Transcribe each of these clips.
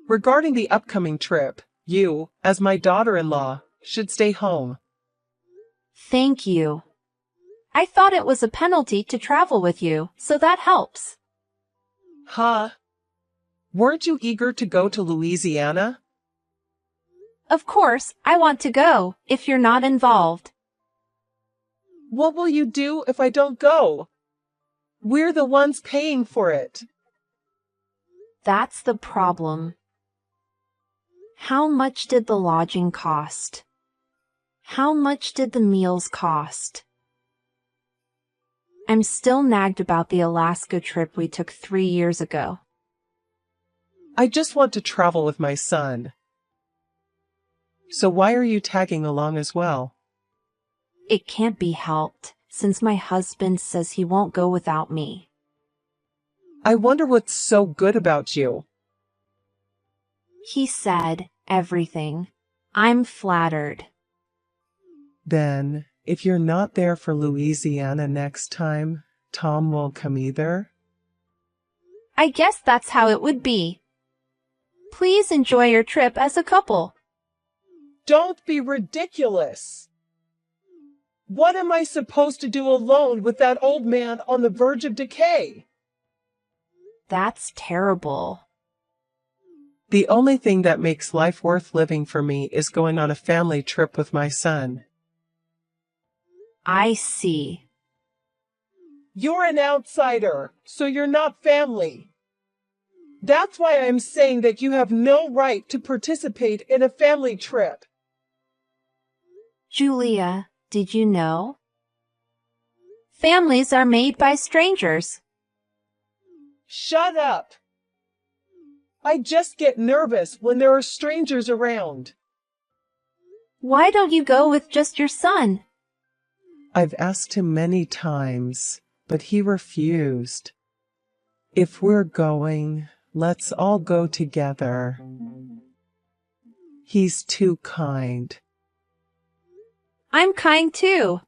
Regarding the upcoming trip, you, as my daughter-in-law, should stay home. Thank you. I thought it was a penalty to travel with you, so that helps. Huh? Weren't you eager to go to Louisiana? Of course, I want to go, if you're not involved. What will you do if I don't go? We're the ones paying for it. That's the problem. How much did the lodging cost? How much did the meals cost? I'm still nagged about the Alaska trip we took 3 years ago. I just want to travel with my son. So why are you tagging along as well? It can't be helped, since my husband says he won't go without me. I wonder what's so good about you. He said everything. I'm flattered. Then, if you're not there for Louisiana next time, Tom won't come either? I guess that's how it would be. Please enjoy your trip as a couple. Don't be ridiculous. What am I supposed to do alone with that old man on the verge of decay? That's terrible. The only thing that makes life worth living for me is going on a family trip with my son. I see. You're an outsider, so you're not family. That's why I'm saying that you have no right to participate in a family trip. Julia, did you know? Families are made by strangers. Shut up. I just get nervous when there are strangers around. Why don't you go with just your son? I've asked him many times, but he refused. If we're going, let's all go together. He's too kind. I'm kind too.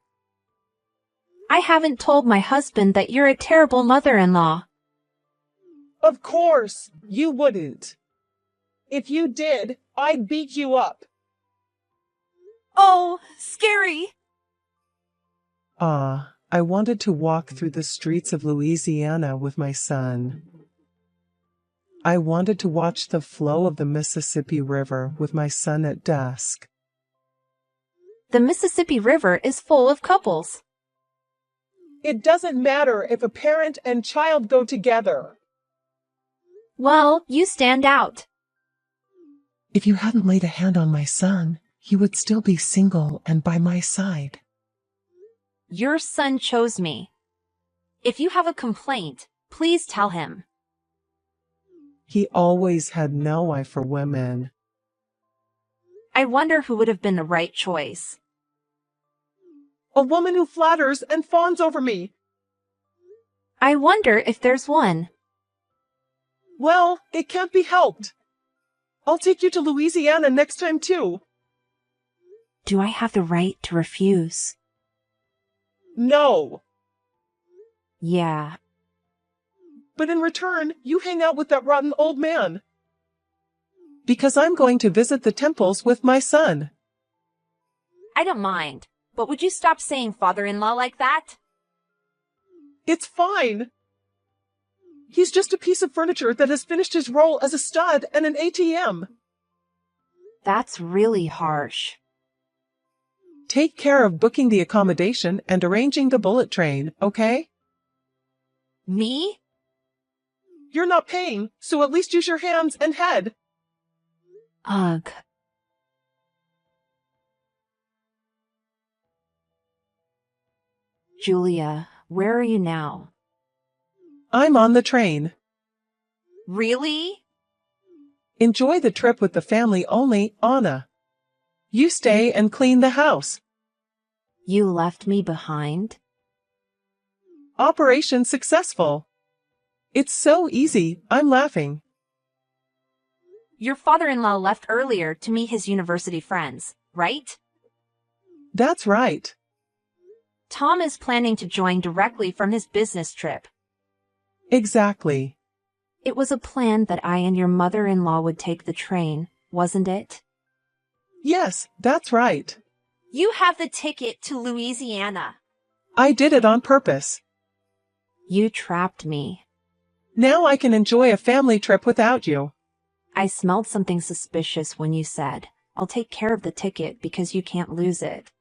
I haven't told my husband that you're a terrible mother-in-law. Of course, you wouldn't. If you did, I'd beat you up. Oh, scary. I wanted to walk through the streets of Louisiana with my son. I wanted to watch the flow of the Mississippi River with my son at dusk. The Mississippi River is full of couples. It doesn't matter if a parent and child go together. Well, you stand out. If you hadn't laid a hand on my son, he would still be single and by my side. Your son chose me. If you have a complaint, please tell him. He always had no eye for women. I wonder who would have been the right choice. A woman who flatters and fawns over me. I wonder if there's one. Well, it can't be helped. I'll take you to Louisiana next time too. Do I have the right to refuse? No. Yeah. But in return, you hang out with that rotten old man. Because I'm going to visit the temples with my son. I don't mind, but would you stop saying father-in-law like that? It's fine. He's just a piece of furniture that has finished his role as a stud and an ATM. That's really harsh. Take care of booking the accommodation and arranging the bullet train, okay? Me? You're not paying, so at least use your hands and head. Ugh. Julia, where are you now? I'm on the train. Really? Enjoy the trip with the family only, Anna. You stay and clean the house. You left me behind? Operation successful. It's so easy, I'm laughing. Your father-in-law left earlier to meet his university friends, right? That's right. Tom is planning to join directly from his business trip. Exactly. It was a plan that I and your mother-in-law would take the train, wasn't it? Yes, that's right. You have the ticket to Louisiana. I did it on purpose. You trapped me. Now I can enjoy a family trip without you. I smelled something suspicious when you said, "I'll take care of the ticket because you can't lose it."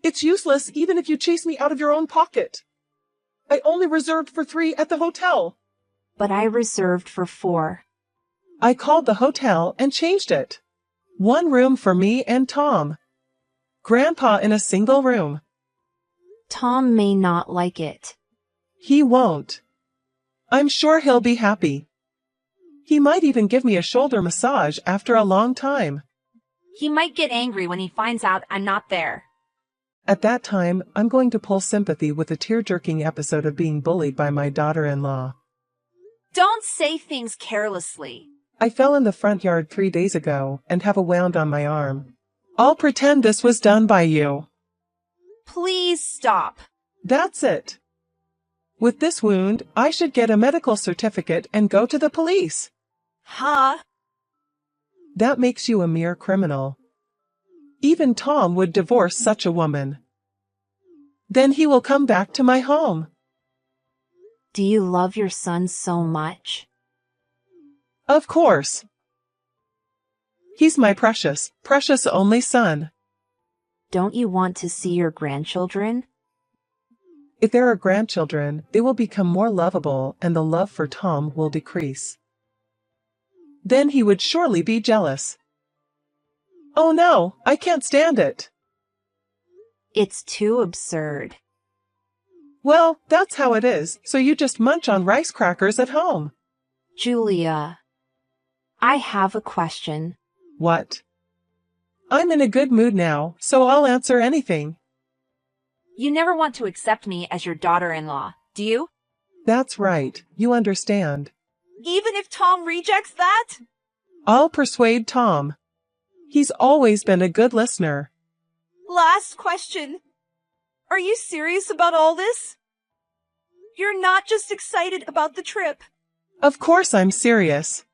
It's useless even if you chase me out of your own pocket. I only reserved for 3 at the hotel. But I reserved for 4. I called the hotel and changed it. 1 room for me and Tom. Grandpa in a single room. Tom may not like it. He won't. I'm sure he'll be happy. He might even give me a shoulder massage after a long time. He might get angry when he finds out I'm not there. At that time, I'm going to pull sympathy with the tear-jerking episode of being bullied by my daughter-in-law. Don't say things carelessly. I fell in the front yard 3 days ago and have a wound on my arm. I'll pretend this was done by you. Please stop. That's it. With this wound, I should get a medical certificate and go to the police. Huh? That makes you a mere criminal. Even Tom would divorce such a woman. Then he will come back to my home. Do you love your son so much? Of course. He's my precious, precious only son. Don't you want to see your grandchildren? If there are grandchildren, they will become more lovable and the love for Tom will decrease. Then he would surely be jealous. Oh no, I can't stand it. It's too absurd. Well, that's how it is, so you just munch on rice crackers at home. Julia, I have a question. What? I'm in a good mood now, so I'll answer anything. You never want to accept me as your daughter-in-law, do you? That's right, you understand. Even if Tom rejects that? I'll persuade Tom. He's always been a good listener. Last question. Are you serious about all this? You're not just excited about the trip. Of course I'm serious.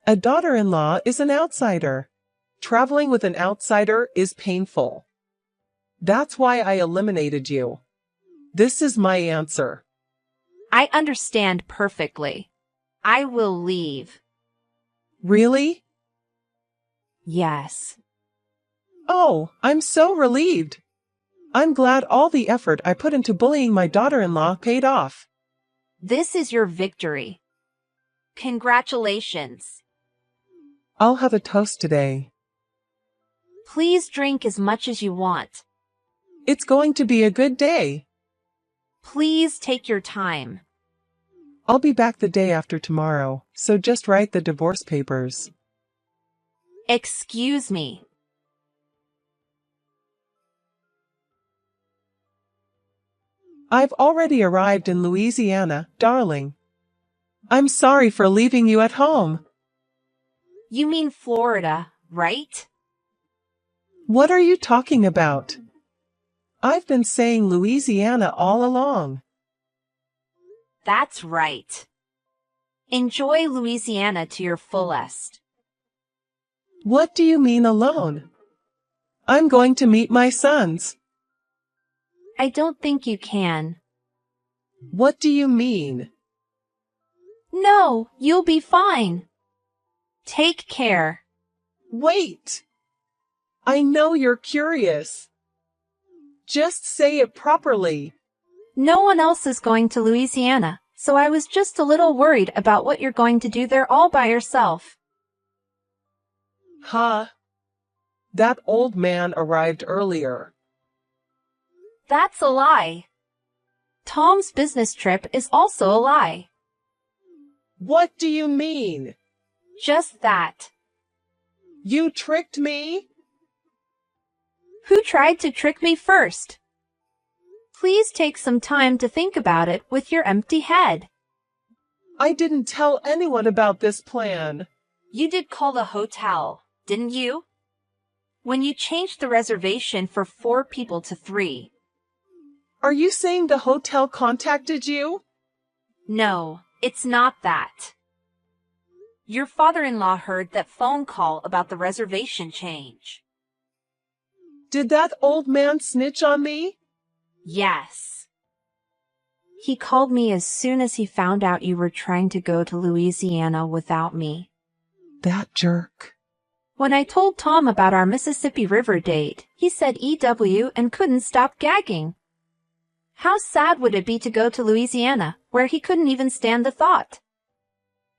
A daughter-in-law is an outsider. Traveling with an outsider is painful. That's why I eliminated you. This is my answer. I understand perfectly. I will leave. Really? Yes. Oh, I'm so relieved. I'm glad all the effort I put into bullying my daughter-in-law paid off. This is your victory. Congratulations. I'll have a toast today. Please drink as much as you want. It's going to be a good day. Please take your time. I'll be back the day after tomorrow, so just write the divorce papers. Excuse me. I've already arrived in Louisiana, darling. I'm sorry for leaving you at home. You mean Florida, right? What are you talking about? I've been saying Louisiana all along. That's right. Enjoy Louisiana to your fullest. What do you mean alone? I'm going to meet my sons. I don't think you can. What do you mean? No, you'll be fine. Take care. Wait! I know you're curious. Just say it properly. No one else is going to Louisiana, so I was just a little worried about what you're going to do there all by yourself. Huh? That old man arrived earlier. That's a lie. Tom's business trip is also a lie. What do you mean? Just that. You tricked me? Who tried to trick me first? Please take some time to think about it with your empty head. I didn't tell anyone about this plan. You did call the hotel, didn't you? When you changed the reservation for 4 people to 3. Are you saying the hotel contacted you? No, It's not that. Your father-in-law heard that phone call about the reservation change. Did that old man snitch on me? Yes. He called me as soon as he found out you were trying to go to Louisiana without me. That jerk. When I told Tom about our Mississippi River date, he said EW and couldn't stop gagging. How sad would it be to go to Louisiana, where he couldn't even stand the thought?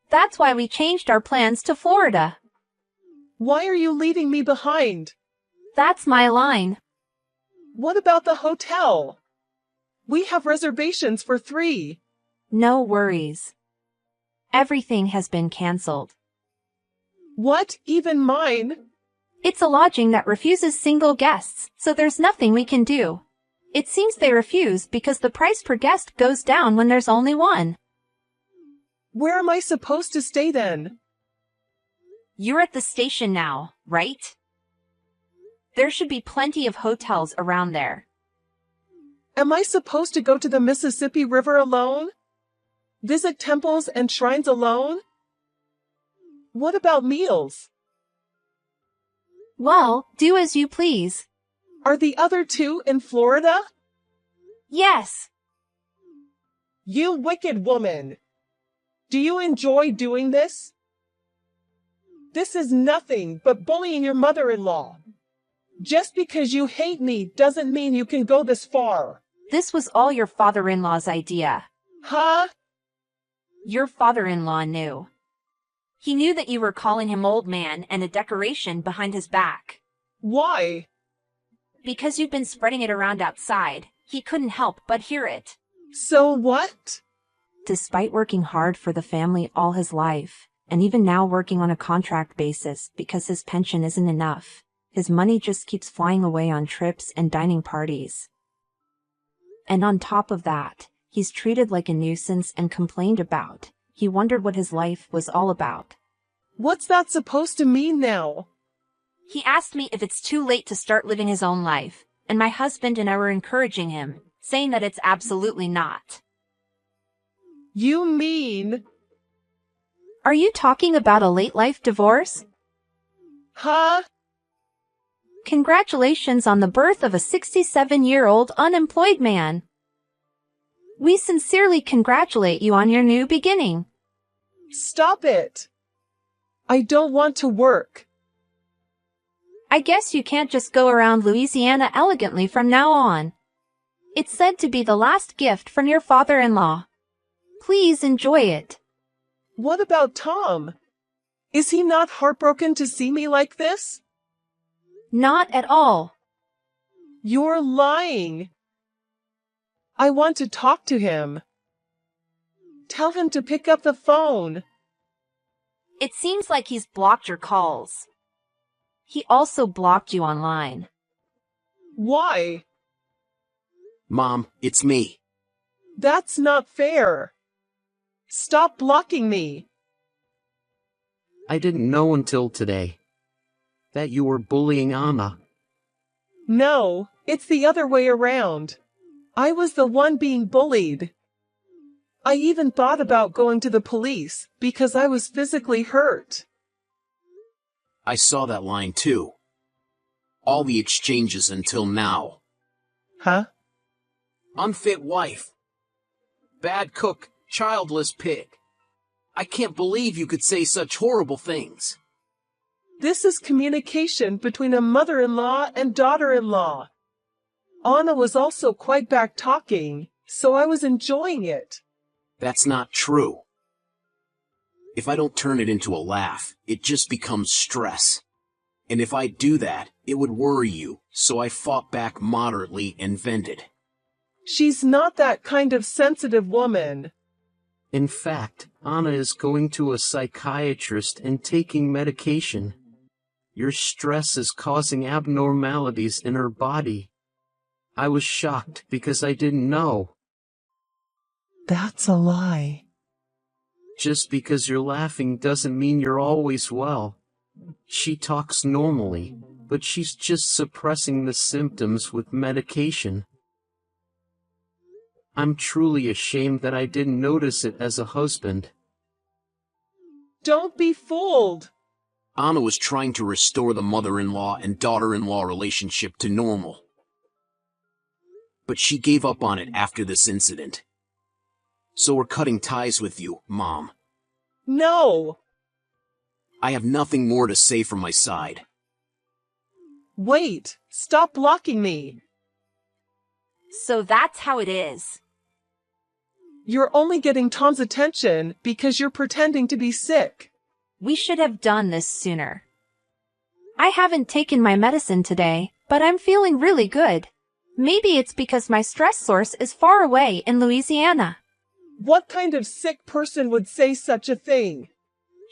That's why we changed our plans to Florida. Why are you leaving me behind? That's my line. What about the hotel? We have reservations for 3. No worries. Everything has been canceled. What, even mine? It's a lodging that refuses single guests, so there's nothing we can do. It seems they refuse because the price per guest goes down when there's only one. Where am I supposed to stay then? You're at the station now, right? There should be plenty of hotels around there. Am I supposed to go to the Mississippi River alone? Visit temples and shrines alone? What about meals? Well, do as you please. Are the other 2 in Florida? Yes. You wicked woman! Do you enjoy doing this? This is nothing but bullying your mother-in-law. Just because you hate me doesn't mean you can go this far. This was all your father-in-law's idea. Huh? Your father-in-law knew. He knew that you were calling him old man and a decoration behind his back. Why? Because you've been spreading it around outside. He couldn't help but hear it. So what? Despite working hard for the family all his life, and even now working on a contract basis because his pension isn't enough, his money just keeps flying away on trips and dining parties. And on top of that, he's treated like a nuisance and complained about. He wondered what his life was all about. What's that supposed to mean now? He asked me if it's too late to start living his own life, and my husband and I were encouraging him, saying that it's absolutely not. You mean? Are you talking about a late life divorce? Huh? Congratulations on the birth of a 67-year-old unemployed man. We sincerely congratulate you on your new beginning. Stop it! I don't want to work. I guess you can't just go around Louisiana elegantly from now on. It's said to be the last gift from your father-in-law. Please enjoy it. What about Tom? Is he not heartbroken to see me like this? Not at all. You're lying. I want to talk to him. Tell him to pick up the phone. It seems like he's blocked your calls. He also blocked you online. Why? Mom, it's me. That's not fair. Stop blocking me. I didn't know until today that you were bullying Anna. No, it's the other way around. I was the one being bullied. I even thought about going to the police because I was physically hurt. I saw that line too. All the exchanges until now. Huh? Unfit wife. Bad cook, childless pig. I can't believe you could say such horrible things. This is communication between a mother-in-law and daughter-in-law. Anna was also quite back talking, so I was enjoying it. That's not true. If I don't turn it into a laugh, it just becomes stress. And if I do that, it would worry you, so I fought back moderately and vented. She's not that kind of sensitive woman. In fact, Anna is going to a psychiatrist and taking medication. Your stress is causing abnormalities in her body. I was shocked because I didn't know. That's a lie. Just because you're laughing doesn't mean you're always well. She talks normally, but she's just suppressing the symptoms with medication. I'm truly ashamed that I didn't notice it as a husband. Don't be fooled. Anna was trying to restore the mother-in-law and daughter-in-law relationship to normal. But she gave up on it after this incident. So we're cutting ties with you, Mom. No. I have nothing more to say from my side. Wait, stop blocking me. So that's how it is. You're only getting Tom's attention because you're pretending to be sick. We should have done this sooner. I haven't taken my medicine today, but I'm feeling really good. Maybe it's because my stress source is far away in Louisiana. What kind of sick person would say such a thing?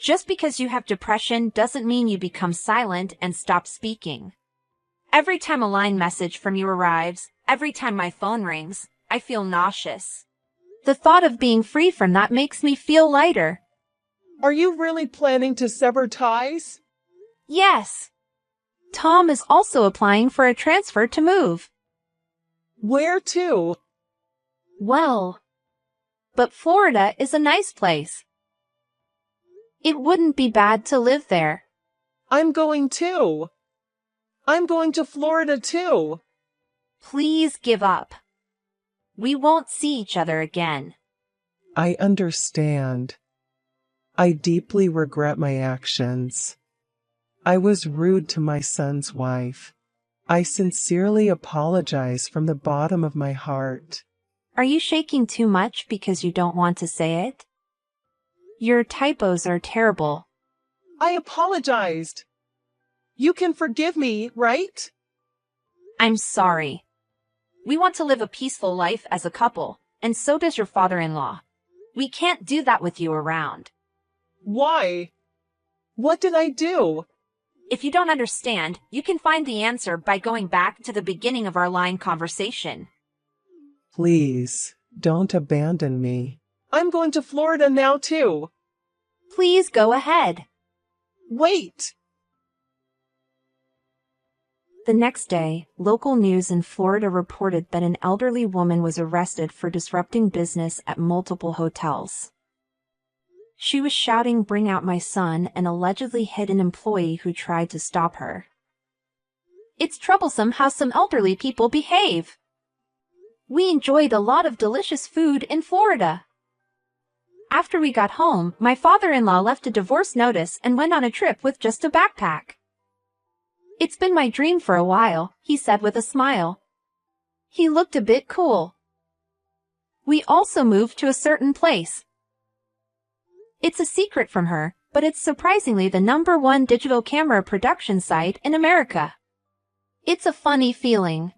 Just because you have depression doesn't mean you become silent and stop speaking. Every time a line message from you arrives, every time my phone rings, I feel nauseous. The thought of being free from that makes me feel lighter. Are you really planning to sever ties? Yes. Tom is also applying for a transfer to move. Where to? Well, but Florida is a nice place. It wouldn't be bad to live there. I'm going too. I'm going to Florida too. Please give up. We won't see each other again. I understand. I deeply regret my actions. I was rude to my son's wife. I sincerely apologize from the bottom of my heart. Are you shaking too much because you don't want to say it? Your typos are terrible. I apologized. You can forgive me, right? I'm sorry. We want to live a peaceful life as a couple, and so does your father-in-law. We can't do that with you around. Why? What did I do? If you don't understand, you can find the answer by going back to the beginning of our line conversation. Please, don't abandon me. I'm going to Florida now too. Please go ahead. Wait! The next day, local news in Florida reported that an elderly woman was arrested for disrupting business at multiple hotels. She was shouting, "Bring out my son," and allegedly hit an employee who tried to stop her. It's troublesome how some elderly people behave. We enjoyed a lot of delicious food in Florida. After we got home, my father-in-law left a divorce notice and went on a trip with just a backpack. It's been my dream for a while, he said with a smile. He looked a bit cool. We also moved to a certain place. It's a secret from her, but it's surprisingly the #1 digital camera production site in America. It's a funny feeling.